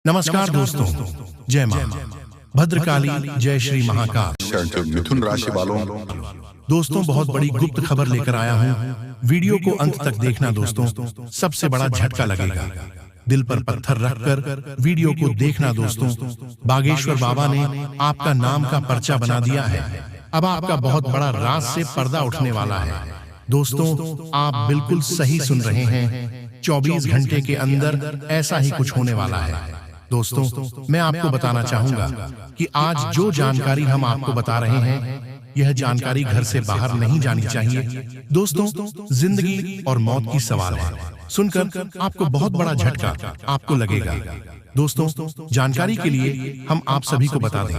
नमस्कार दोस्तों, जय मां भद्रकाली, जय श्री महाकाल। मिथुन राशि वालों, दोस्तों बहुत बड़ी गुप्त खबर लेकर आया हूँ। वीडियो को अंत तक देखना दोस्तों, सबसे बड़ा झटका लगेगा। दिल पर पत्थर रखकर वीडियो को देखना दोस्तों। बागेश्वर बाबा ने आपका नाम का पर्चा बना दिया है। अब आपका बहुत बड़ा राज से पर्दा उठने वाला है। दोस्तों आप बिल्कुल सही सुन रहे हैं, 24 घंटे के अंदर ऐसा ही कुछ होने वाला है। दोस्तों मैं आपको बताना चाहूंगा कि आज जो जानकारी हम आपको बता रहे हैं, यह जानकारी घर से बाहर नहीं जानी चाहिए। दोस्तों जिंदगी और मौत की सवाल है। सुनकर आपको बहुत बड़ा झटका आपको लगेगा। दोस्तों जानकारी के लिए हम आप सभी को बता दें,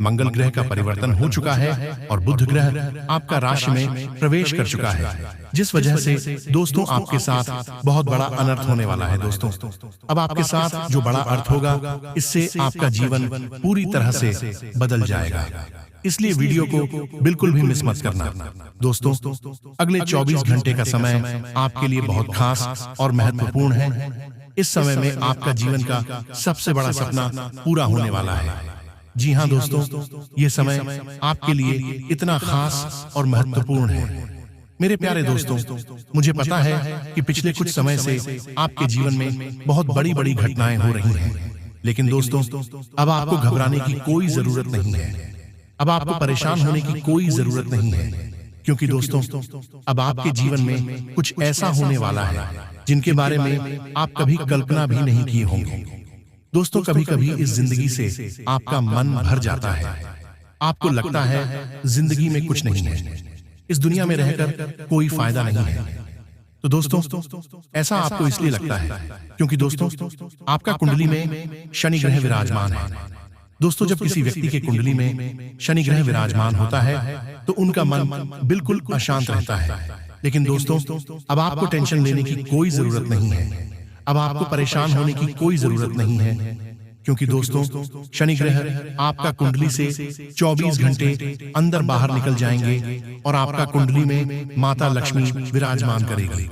मंगल ग्रह का परिवर्तन हो चुका है और बुध ग्रह आपका राशि में प्रवेश कर चुका है, जिस वजह से दोस्तों आपके साथ बहुत बड़ा अनर्थ होने वाला है। दोस्तों अब आपके साथ जो बड़ा अर्थ होगा, इससे आपका जीवन पूरी तरह से बदल जाएगा। इसलिए वीडियो को बिल्कुल भी मिस मत करना। दोस्तों अगले 24 घंटे का समय आपके लिए बहुत खास और महत्वपूर्ण है। इस समय में आपका जीवन का सबसे बड़ा सपना पूरा होने वाला है। जी हाँ दोस्तों, ये समय आपके लिए इतना खास और महत्वपूर्ण है। मेरे प्यारे दोस्तों, मुझे पता है कि पिछले कुछ समय से आपके जीवन में बहुत बड़ी बड़ी घटनाएं हो रही हैं, लेकिन दोस्तों अब आपको घबराने की कोई जरूरत नहीं है। अब आपको परेशान होने की कोई जरूरत नहीं है, क्योंकि दोस्तों अब आपके जीवन में कुछ ऐसा होने वाला है जिनके बारे में आप कभी कल्पना भी नहीं किए होंगे। दोस्तों कभी कभी इस जिंदगी से आपका मन भर जाता है। आपको लगता है जिंदगी में कुछ नहीं है, इस दुनिया में रहकर कोई फायदा नहीं है। तो दोस्तों ऐसा आपको इसलिए लगता है क्योंकि दोस्तों आपका कुंडली में शनि ग्रह विराजमान है। दोस्तों जब किसी व्यक्ति के कुंडली में शनि ग्रह विराजमान होता है तो उनका मन बिल्कुल अशांत रहता है। लेकिन दोस्तों अब आपको टेंशन लेने की कोई जरूरत नहीं है। अब आपको परेशान होने की कोई जरूरत नहीं है, क्योंकि दोस्तों शनि ग्रह आपका कुंडली से 24 घंटे अंदर बाहर निकल जाएंगे और आपका कुंडली में माता लक्ष्मी विराजमान करेगी।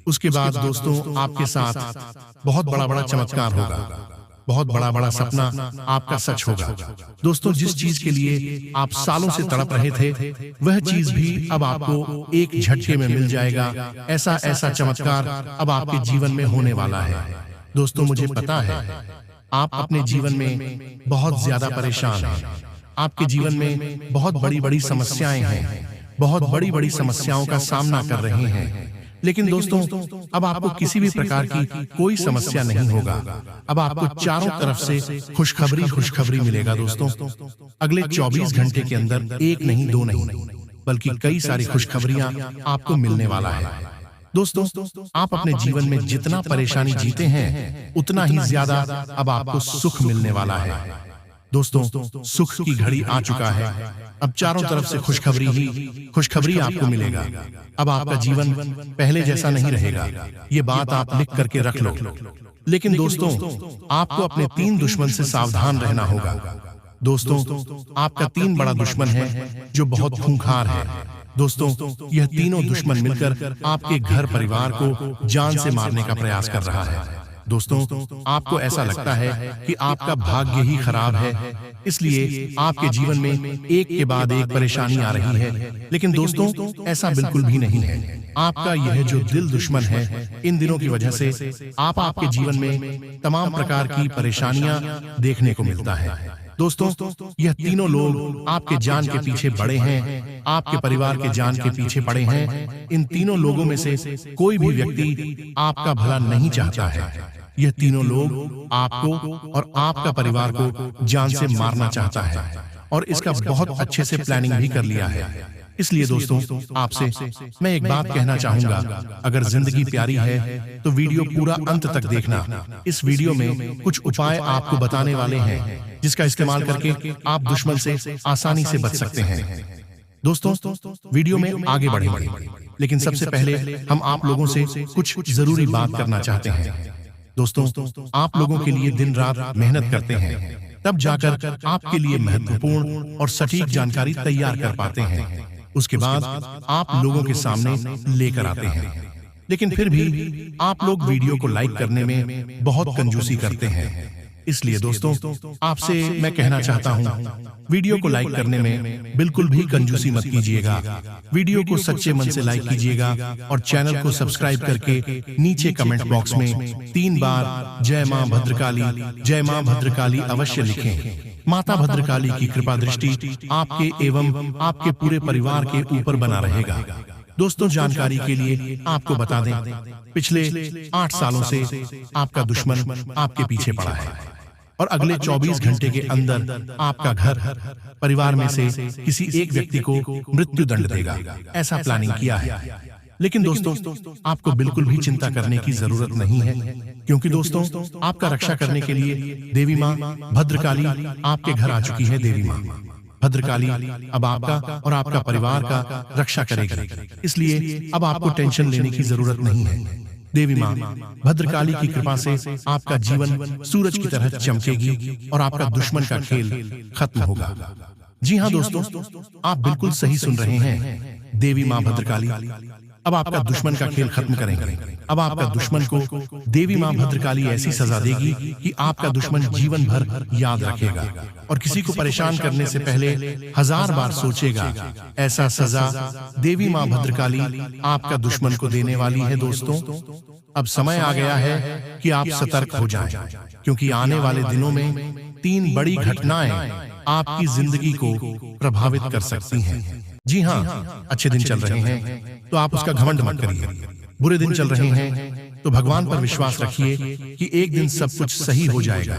उसके बाद दोस्तों आपके साथ बहुत बड़ा बड़ा चमत्कार होगा, बहुत बड़ा बड़ा सपना आपका सच होगा। दोस्तों जिस चीज के लिए आप सालों से तड़प रहे थे, वह चीज भी अब आपको एक झटके में मिल जाएगा। ऐसा ऐसा चमत्कार अब आपके जीवन में होने वाला है। दोस्तों मुझे पता है आप अपने जीवन में बहुत ज्यादा परेशान हैं। आपके जीवन में बहुत बड़ी बड़ी समस्याएं हैं, बहुत बड़ी बड़ी समस्याओं का सामना कर रहे हैं। लेकिन दोस्तों अब आपको किसी भी प्रकार की कोई समस्या नहीं होगा। अब आपको चारों तरफ से खुशखबरी मिलेगा। दोस्तों अगले 24 घंटे के अंदर एक नहीं, दो नहीं, बल्कि कई सारी खुशखबरियां आपको मिलने वाला है। दोस्तों आप अपने जीवन में जितना परेशानी जीते हैं, उतना ही ज्यादा अब आपको सुख मिलने वाला है। दोस्तों सुख की घड़ी आ चुका है। अब चारों तरफ से खुशखबरी आपको मिलेगा। अब आपका जीवन पहले जैसा नहीं रहेगा, ये बात आप लिख करके रख लो। लेकिन दोस्तों आपको अपने 3 दुश्मन से सावधान रहना होगा। दोस्तों आपका 3 बड़ा दुश्मन है जो बहुत खूंखार है। दोस्तों यह तीनों दुश्मन मिलकर आपके घर परिवार को जान से मारने का प्रयास कर रहा है। दोस्तों आपको ऐसा लगता है कि आपका भाग्य ही खराब है, इसलिए आपके जीवन में एक के बाद एक परेशानी आ रही है। लेकिन दोस्तों ऐसा बिल्कुल भी नहीं है। आपका यह जो दिल दुश्मन है, इन दिनों की वजह से आपके जीवन में तमाम प्रकार की परेशानियां देखने को मिलता है। दोस्तों यह तीनों लोग आपके जान के पीछे पड़े हैं, आपके परिवार के जान के पीछे पड़े हैं। इन तीनों लोगों में से कोई भी व्यक्ति आपका भला नहीं चाहता है। यह तीनों लोग आपको और आपका परिवार को जान से मारना चाहता है, और इसका बहुत अच्छे से प्लानिंग भी कर लिया है। इसलिए दोस्तों आपसे मैं एक बात कहना चाहूंगा, अगर जिंदगी प्यारी है तो वीडियो पूरा अंत तक देखना। इस वीडियो में कुछ उपाय आपको बताने वाले हैं, जिसका इस्तेमाल करके आप दुश्मन से आसानी से बच सकते हैं। दोस्तों वीडियो में आगे बढ़ेंगे, लेकिन सबसे पहले हम आप लोगों से कुछ जरूरी बात करना चाहते हैं। दोस्तों आप लोगों के लिए दिन रात मेहनत करते हैं, तब जाकर आपके लिए महत्वपूर्ण और सटीक जानकारी तैयार कर पाते हैं। उसके बाद आप लोगों के सामने लेकर आते हैं। लेकिन फिर भी आप लोग वीडियो को लाइक करने में बहुत कंजूसी करते हैं। इसलिए दोस्तों आपसे मैं कहना चाहता हूँ, वीडियो को लाइक करने में बिल्कुल भी कंजूसी मत कीजिएगा। वीडियो को सच्चे मन से लाइक कीजिएगा और चैनल को सब्सक्राइब करके नीचे कमेंट बॉक्स में 3 बार जय मां भद्रकाली, जय मां भद्रकाली अवश्य लिखें। माता भद्रकाली की कृपा दृष्टि आपके एवं आपके पूरे परिवार के ऊपर बना रहेगा। दोस्तों जानकारी के लिए आपको बता दें, पिछले 8 सालों से आपका दुश्मन आपके पीछे पड़ा है और अगले 24 घंटे के अंदर आपका घर परिवार में से किसी एक व्यक्ति को मृत्यु दंड देगा, ऐसा प्लानिंग किया है। लेकिन दोस्तों आपको बिल्कुल भी चिंता करने की जरूरत नहीं है, क्योंकि दोस्तों आपका रक्षा करने के लिए देवी मां भद्रकाली आपके घर आ चुकी है। देवी मां भद्रकाली अब आपका और आपका परिवार का रक्षा करेगी, इसलिए अब आपको टेंशन लेने की जरूरत नहीं है। देवी मां भद्रकाली की कृपा से आपका जीवन सूरज की तरह चमकेगी और आपका दुश्मन का खेल खत्म होगा। जी हाँ दोस्तों, आप बिल्कुल सही सुन रहे हैं। देवी मां भद्रकाली अब आपका दुश्मन का खेल खत्म करेंगे। अब आपका दुश्मन को देवी मां भद्रकाली ऐसी सजा देगी कि आपका दुश्मन जीवन भर याद रखेगा और किसी को परेशान करने से पहले 1000 बार सोचेगा। ऐसा सजा देवी मां भद्रकाली आपका दुश्मन को देने वाली है। दोस्तों अब समय आ गया है कि आप सतर्क हो जाएं, क्योंकि आने वाले दिनों में 3 बड़ी घटनाएं आपकी जिंदगी को प्रभावित कर सकती हैं। जी हाँ, अच्छे दिन चल रहे हैं तो आप उसका घमंड मत करिए। बुरे दिन चल रहे हैं तो भगवान पर विश्वास रखिए कि एक दिन सब कुछ सही हो जाएगा।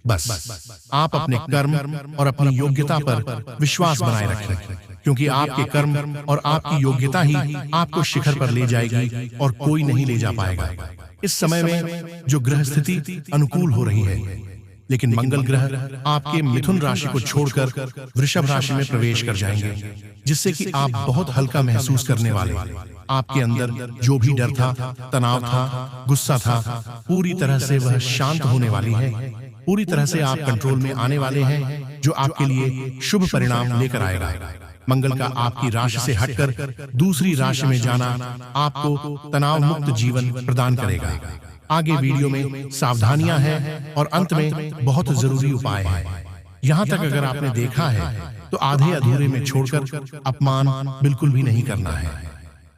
बस आप अपने कर्म और अपनी योग्यता पर विश्वास बनाए रखें, क्योंकि आपके कर्म और आपकी योग्यता ही आपको शिखर पर ले जाएगी और कोई नहीं ले जा पाएगा। इस समय में जो ग्रह स्थिति अनुकूल हो रही है, लेकिन मंगल ग्रह आपके मिथुन राशि को छोड़कर वृषभ राशि में प्रवेश कर जाएंगे, जिससे कि आप बहुत हल्का महसूस करने वाले। आपके अंदर जो भी डर था, तनाव था, गुस्सा था, पूरी तरह से वह शांत होने वाली है। पूरी तरह से आप कंट्रोल में आने वाले हैं, जो आपके लिए शुभ परिणाम लेकर आएगा। मंगल का आपकी राशि से हटकर दूसरी राशि में जाना आपको तनाव मुक्त जीवन प्रदान करेगा। आगे वीडियो में सावधानियां हैं और अंत में बहुत जरूरी उपाय हैं। यहाँ तक अगर आपने देखा है तो आधे अधूरे में छोड़कर अपमान बिल्कुल भी नहीं करना है।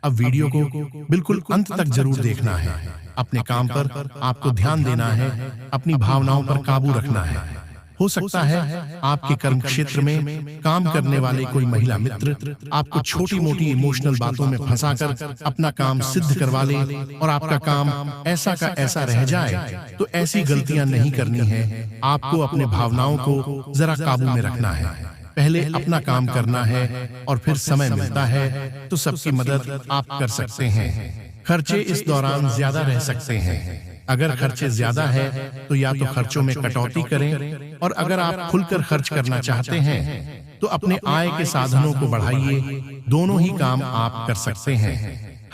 अब वीडियो को बिल्कुल अंत तक जरूर देखना है। अपने काम पर आपको ध्यान देना है, अपनी भावनाओं पर काबू रखना है। हो सकता है आपके कर्म क्षेत्र में काम करने वाले कोई महिला मित्र आपको छोटी मोटी इमोशनल बातों में फंसाकर अपना काम सिद्ध करवा ले और आपका काम ऐसा का ऐसा रह जाए। तो ऐसी गलतियां नहीं करनी है। आपको अपने भावनाओं को जरा काबू में रखना है। पहले अपना काम करना है और फिर समय मिलता है तो सबकी मदद आप कर सकते हैं। खर्चे इस दौरान ज्यादा रह सकते हैं। अगर खर्चे ज्यादा है तो या तो खर्चों में कटौती करें, और अगर आप खुलकर खर्च करना चाहते हैं तो अपने आय के साधनों को बढ़ाइए। दोनों ही काम आप कर सकते हैं।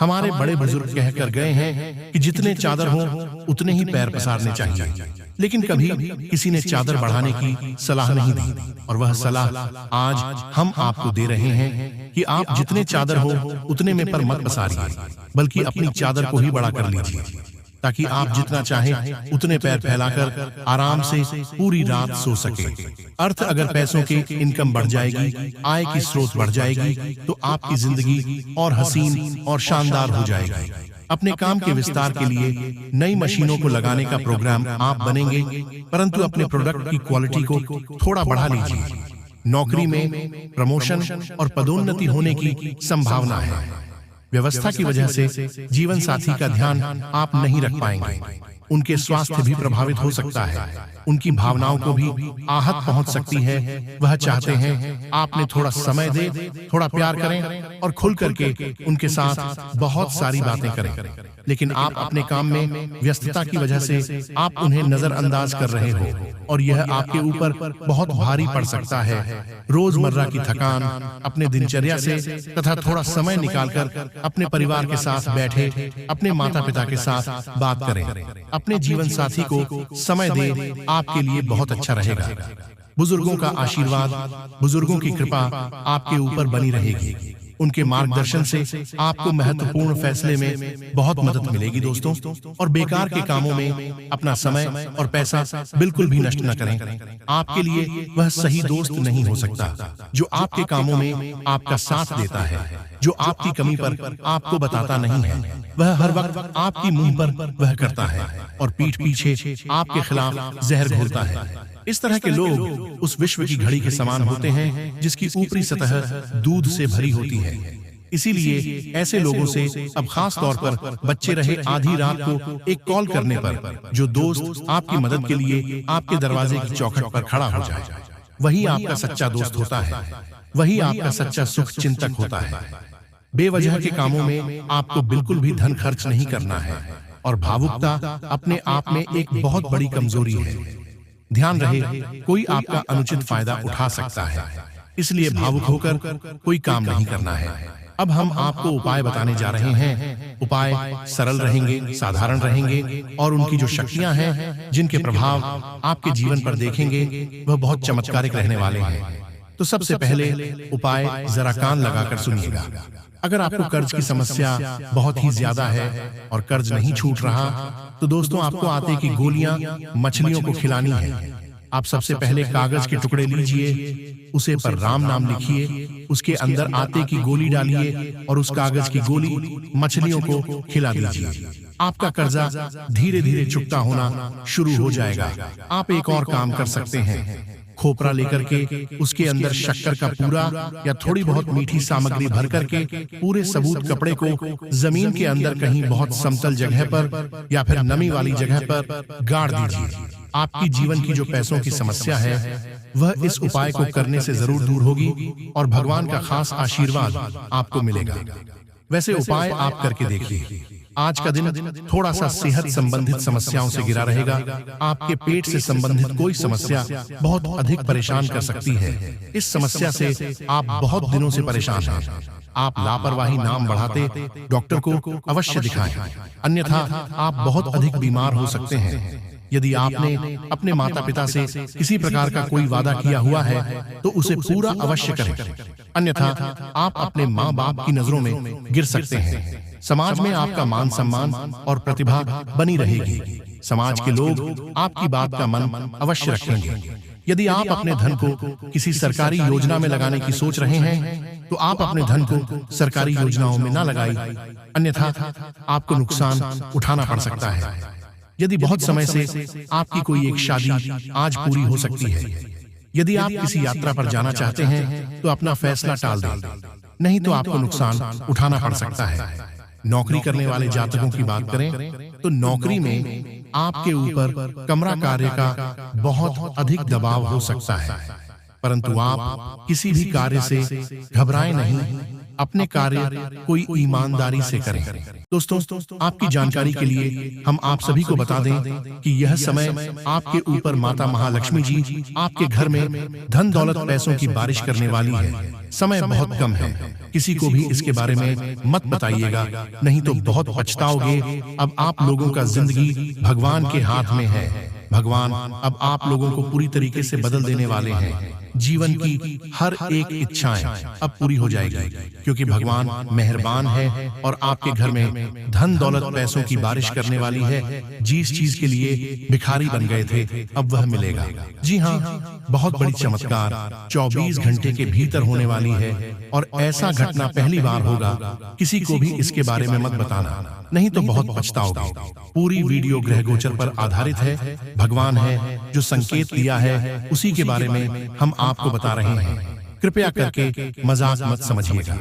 हमारे बड़े बुजुर्ग कहकर गए हैं कि जितने चादर हो उतने ही पैर पसारने चाहिए, लेकिन कभी किसी ने चादर बढ़ाने की सलाह नहीं दी, और वह सलाह आज हम आपको दे रहे हैं कि आप जितने चादर हो उतने में पर मत पसारिए, बल्कि अपनी चादर को ही बड़ा कर लीजिए, ताकि आप जितना चाहें उतने पैर फैलाकर आराम से पूरी रात सो सके। अर्थ अगर पैसों की इनकम बढ़ जाएगी, आय की स्रोत बढ़ जाएगी, तो आपकी जिंदगी और हसीन और शानदार हो जाएगी। अपने काम के विस्तार के लिए नई मशीनों को लगाने का प्रोग्राम आप बनेंगे, परंतु अपने प्रोडक्ट की क्वालिटी को थोड़ा बढ़ा लीजिए। नौकरी में प्रमोशन और पदोन्नति होने की संभावना है। व्यवस्था की वजह से जीवन साथी का ध्यान आप नहीं रख पाएंगे। उनके स्वास्थ्य भी प्रभावित हो सकता है। उनकी भावनाओं को भी आहत पहुंच सकती है। वह चाहते हैं आपने थोड़ा समय दे, थोड़ा प्यार करें और खुल करके उनके साथ बहुत सारी बातें करें, लेकिन आप अपने काम में व्यस्तता की वजह से आप उन्हें नजरअंदाज कर रहे हो, और यह आपके ऊपर बहुत भारी पड़ सकता है। रोजमर्रा की थकान अपने दिनचर्या से तथा थोड़ा समय निकालकर अपने परिवार के साथ बैठे, अपने माता पिता के साथ बात करें, अपने जीवन साथी को समय दें, आपके लिए बहुत अच्छा रहेगा। बुजुर्गों का आशीर्वाद, बुजुर्गों की कृपा आपके ऊपर बनी रहेगी। उनके मार्गदर्शन से आपको महत्वपूर्ण फैसले में बहुत मदद मिलेगी दोस्तों। और बेकार के कामों में अपना समय और पैसा बिल्कुल भी नष्ट न करें। आपके लिए वह सही दोस्त नहीं हो सकता जो आपके कामों में आपका साथ देता है, जो आपकी कमी पर आपको बताता नहीं है। वह हर वक्त आपकी मुंह पर वह करता है और पीठ पीछे आपके खिलाफ जहर घोलता है। इस तरह के लोग उस विश्व की घड़ी के समान होते हैं जिसकी ऊपरी सतह दूध से भरी होती है। इसीलिए ऐसे लोगों से अब खास तौर पर बच्चे रहे आधी रात को एक कॉल करने पर जो दोस्त आपकी मदद के लिए आपके दरवाजे की चौखट पर खड़ा हो जाए, वही आपका सच्चा दोस्त होता है, वही आपका सच्चा सुख चिंतक होता है। बेवजह के कामों में आपको बिल्कुल भी धन खर्च नहीं करना है और भावुकता अपने आप में एक बहुत बड़ी कमजोरी है। ध्यान रहे, कोई आपका अनुचित फायदा उठा सकता है, इसलिए भावुक होकर कोई काम नहीं करना है। अब हम आपको उपाय बताने जा रहे हैं। उपाय सरल रहेंगे, साधारण रहेंगे और उनकी जो शक्तियां हैं, जिनके प्रभाव आपके जीवन पर देखेंगे, वह बहुत चमत्कारिक रहने वाले हैं। तो सबसे पहले उपाय जरा कान लगाकर सुनिएगा। अगर आपको कर्ज की समस्या बहुत ही ज्यादा है और कर्ज नहीं छूट रहा, तो दोस्तों आपको आटे की गोलियां मछलियों को खिलानी है। आप सबसे पहले कागज के टुकड़े लीजिए, उसे पर राम नाम लिखिए, उसके अंदर आटे की गोली डालिए और उस कागज की गोली मछलियों को खिला दीजिए। आपका कर्जा धीरे धीरे चुकता होना शुरू हो जाएगा। आप एक और काम कर सकते हैं। खोपरा लेकर के उसके अंदर शक्कर का पूरा या थोड़ी बहुत मीठी सामग्री भर करके पूरे सबूत कपड़े को जमीन के अंदर कहीं बहुत समतल जगह पर या फिर नमी वाली जगह पर गाड़ दीजिए। आपकी जीवन की जो पैसों की समस्या है, वह इस उपाय को करने से जरूर दूर होगी और भगवान का खास आशीर्वाद आपको मिलेगा। वैसे उपाय आप करके देखिए। आज का दिन थोड़ा सा सेहत संबंधित समस्याओं से घिरा रहेगा। आपके पेट से संबंधित कोई समस्या बहुत अधिक परेशान कर सकती है। इस समस्या से आप बहुत दिनों से परेशान हैं। आप लापरवाही नाम बढ़ाते डॉक्टर को अवश्य दिखाएं, अन्यथा आप बहुत अधिक बीमार हो सकते हैं। यदि आपने अपने माता पिता से किसी प्रकार का कोई वादा किया हुआ है, तो उसे पूरा अवश्य करें, अन्यथा आप अपने माँ बाप की नजरों में गिर सकते हैं। समाज में आपका मान सम्मान और प्रतिभा बनी रहेगी। समाज के लोग आपकी बात का मन अवश्य रखेंगे। यदि आप अपने धन को किसी सरकारी योजना में लगाने की सोच रहे हैं, तो आप अपने धन को सरकारी योजनाओं में न लगाएं, अन्यथा आपको नुकसान उठाना पड़ सकता है। यदि बहुत समय से आपकी कोई एक शादी आज पूरी हो सकती है, यदि आप किसी यात्रा पर जाना चाहते हैं, तो अपना फैसला टाल दें, नहीं तो आपको नुकसान उठाना पड़ सकता है। नौकरी करने वाले जातकों की बात करें तो नौकरी में आपके ऊपर कमरा कार्य का बहुत अधिक दबाव हो सकता है, परंतु आप किसी भी कार्य से घबराएं नहीं। अपने कार्य कोई ईमानदारी से करें। दोस्तों, आपकी जानकारी के लिए हम आप सभी को बता दें कि यह समय आपके ऊपर माता महालक्ष्मी जी आपके घर में धन दौलत पैसों की बारिश करने वाली है। समय बहुत कम है, किसी को भी इसके बारे में मत बताइएगा, नहीं तो बहुत पछताओगे। अब आप लोगों का जिंदगी भगवान के हाथ में है। भगवान अब आप लोगों को पूरी तरीके से बदल देने वाले हैं। जीवन की हर एक इच्छाएं अब पूरी हो जाएगी, क्योंकि भगवान मेहरबान है और आपके घर में धन दौलत पैसों की बारिश करने वाली है। जिस चीज के लिए भिखारी बन गए थे, अब वह मिलेगा। जी हाँ, बहुत बड़ी चमत्कार 24 घंटे के भीतर होने वाली है और ऐसा घटना पहली बार होगा। किसी को भी इसके बारे में मत बताना, नहीं तो बहुत पछताओगे। पूरी वीडियो ग्रह गोचर पर आधारित है। भगवान है जो संकेत दिया है, उसी के बारे में हम आपको बता रहे हैं। कृपया करके मजाक मत समझिएगा।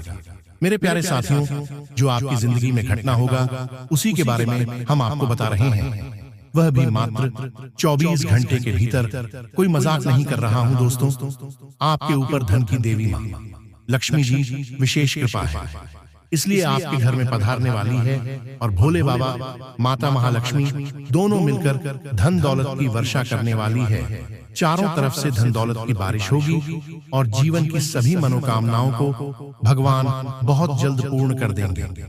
मेरे प्यारे साथियों, जो आपकी जिंदगी में घटना होगा, उसी के बारे में हम आपको बता रहे हैं। वह भी मात्र 24 घंटे के भीतर। कोई मजाक नहीं कर रहा हूं दोस्तों। आपके ऊपर धन की देवी मां लक्ष्मी जी विशेष कृपा है, इसलिए आपके घर में पधारने वाली है और भोले बाबा माता महालक्ष्मी दोनों मिलकर धन दौलत की वर्षा करने वाली है। चारों तरफ से धन दौलत की बारिश होगी और जीवन की सभी मनोकामनाओं को भगवान बहुत जल्द पूर्ण कर देंगे।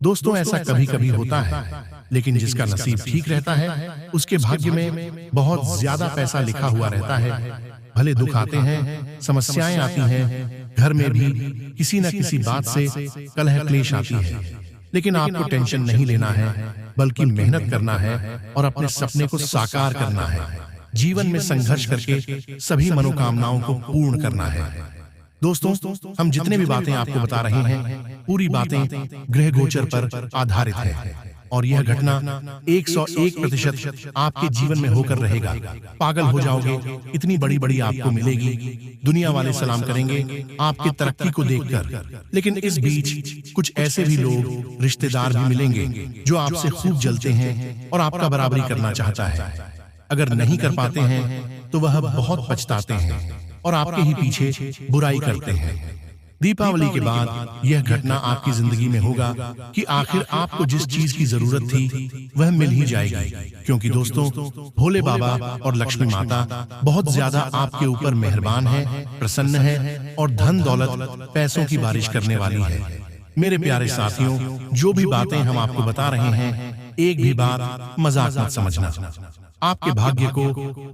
दोस्तों, ऐसा कभी कभी होता है, लेकिन जिसका नसीब ठीक रहता है, उसके भाग्य में बहुत ज्यादा पैसा लिखा हुआ रहता है। भले दुख आते हैं, समस्याएं आती हैं, घर में भी किसी न किसी बात से कलह क्लेश आती है, लेकिन आपको टेंशन नहीं लेना है, बल्कि मेहनत करना है और अपने सपने को साकार करना है। जीवन में संघर्ष करके सभी मनोकामनाओं को पूर्ण करना है। दोस्तों, हम जितने भी बातें आपको बता रहे हैं, पूरी बातें ग्रह गोचर पर आधारित है और यह घटना 101% आपके जीवन में होकर रहेगा। पागल हो जाओगे, इतनी बड़ी बड़ी आपको मिलेगी, दुनिया वाले सलाम करेंगे आपकी तरक्की को देखकर। लेकिन इस बीच कुछ ऐसे भी लोग, रिश्तेदार भी मिलेंगे जो आपसे खूब जलते हैं और आपका बराबरी करना चाहता है। अगर नहीं कर पाते हैं तो वह बहुत पछताते हैं और आपके ही पीछे बुराई करते हैं। दीपावली के बाद यह घटना आपकी जिंदगी में होगा कि आखिर आपको जिस चीज की जरूरत थी वह मिल ही जाएगी, क्योंकि दोस्तों, भोले बाबा और लक्ष्मी माता बहुत ज्यादा आपके ऊपर मेहरबान है, प्रसन्न है और धन दौलत पैसों की बारिश करने वाली है। मेरे प्यारे साथियों, जो भी बातें हम आपको बता रहे हैं, एक भी बात मजाक मत समझना। आपके भाग्य को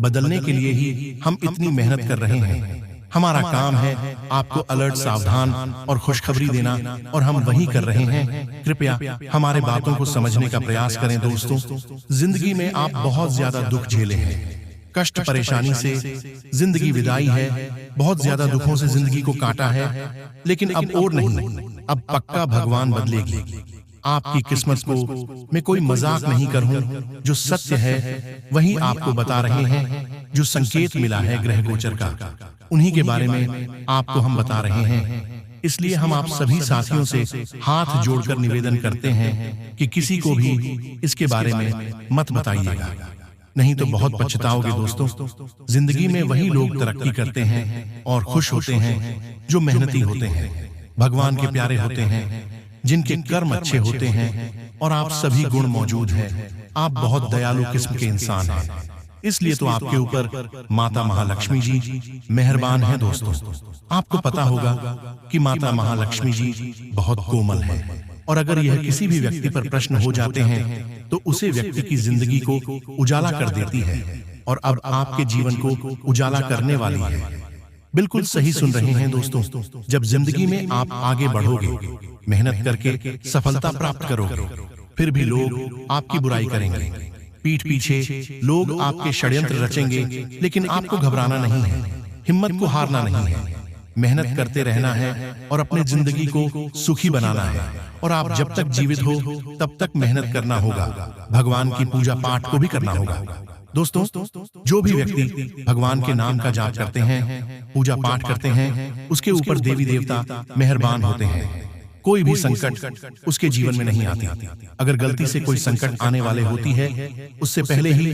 बदलने के लिए ही हम इतनी मेहनत कर रहे हैं। हमारा काम है आपको अलर्ट, सावधान और खुशखबरी देना, और हम वही कर रहे हैं। कृपया हमारे बातों को समझने का प्रयास करें। दोस्तों, जिंदगी में आप बहुत ज्यादा दुख झेले हैं, कष्ट परेशानी से जिंदगी विदाई है, बहुत ज्यादा दुखों से जिंदगी को काटा है, लेकिन अब और नहीं, अब पक्का भगवान बदलेगी आपकी किस्मत को। मैं कोई मजाक नहीं करूं, जो सत्य है वही आपको बता रहे हैं। जो संकेत मिला है ग्रह गोचर का, उन्हीं के बारे में आपको हम बता रहे हैं। इसलिए हम आप सभी साथियों से हाथ जोड़कर निवेदन करते हैं कि किसी को भी इसके बारे में मत बताइएगा, नहीं तो बहुत पछताओगे। दोस्तों, जिंदगी में वही लोग तरक्की करते हैं और खुश होते हैं जो मेहनती होते हैं, भगवान के प्यारे होते हैं, जिनके कर्म अच्छे होते हैं, और आप सभी गुण मौजूद हैं। आप बहुत दयालु किस्म के इंसान हैं, इसलिए तो आपके ऊपर माता महालक्ष्मी जी मेहरबान हैं। दोस्तों, आपको पता होगा कि माता महालक्ष्मी जी बहुत कोमल हैं, और अगर यह किसी भी व्यक्ति पर प्रश्न हो जाते हैं तो उसे व्यक्ति की जिंदगी को उजाला कर देती है, और अब आपके जीवन को उजाला करने वाली है। बिल्कुल सही सुन रहे हैं दोस्तों। जब जिंदगी में आप आगे बढ़ोगे, मेहनत करके सफलता प्राप्त करोगे, फिर भी लोग आपकी बुराई करेंगे, पीठ पीछे लोग आपके षड्यंत्र रचेंगे, लेकिन आपको घबराना नहीं है, हिम्मत को हारना नहीं है, मेहनत करते रहना है और अपने जिंदगी को सुखी बनाना है। और आप जब तक जीवित हो तब तक मेहनत करना होगा, भगवान की पूजा पाठ को भी करना होगा। दोस्तों, जो भी व्यक्ति भगवान के नाम का जाप करते हैं, पूजा पाठ करते हैं, उसके ऊपर देवी देवता मेहरबान होते हैं। कोई भी संकट उसके जीवन में नहीं आती। अगर गलती से कोई संकट आने वाले होती है, उससे पहले ही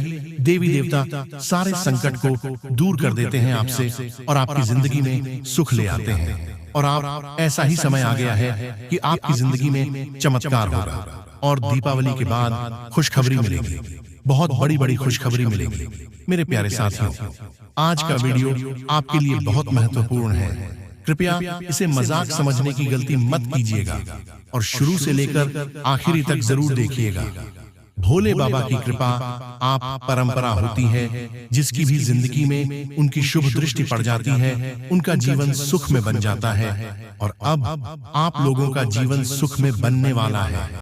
देवी देवता सारे संकट को दूर कर देते हैं आपसे, और आपकी जिंदगी में सुख ले आते हैं। और आप ऐसा ही समय आ गया है कि आपकी जिंदगी में चमत्कार होगा, और दीपावली के बाद खुशखबरी मिलेगी, बहुत बड़ी बड़ी खुशखबरी मिलेगी। मेरे प्यारे साथियों, आज का वीडियो आपके लिए बहुत महत्वपूर्ण है। कृपया इसे मजाक समझने की गलती मत कीजिएगा, और शुरू से लेकर आखिरी तक जरूर देखिएगा। भोले बाबा की कृपा आप परंपरा होती है, जिसकी भी जिंदगी में उनकी शुभ दृष्टि पड़ जाती है, उनका जीवन सुख में बन जाता है, और अब आप लोगों का जीवन सुख में बनने वाला है।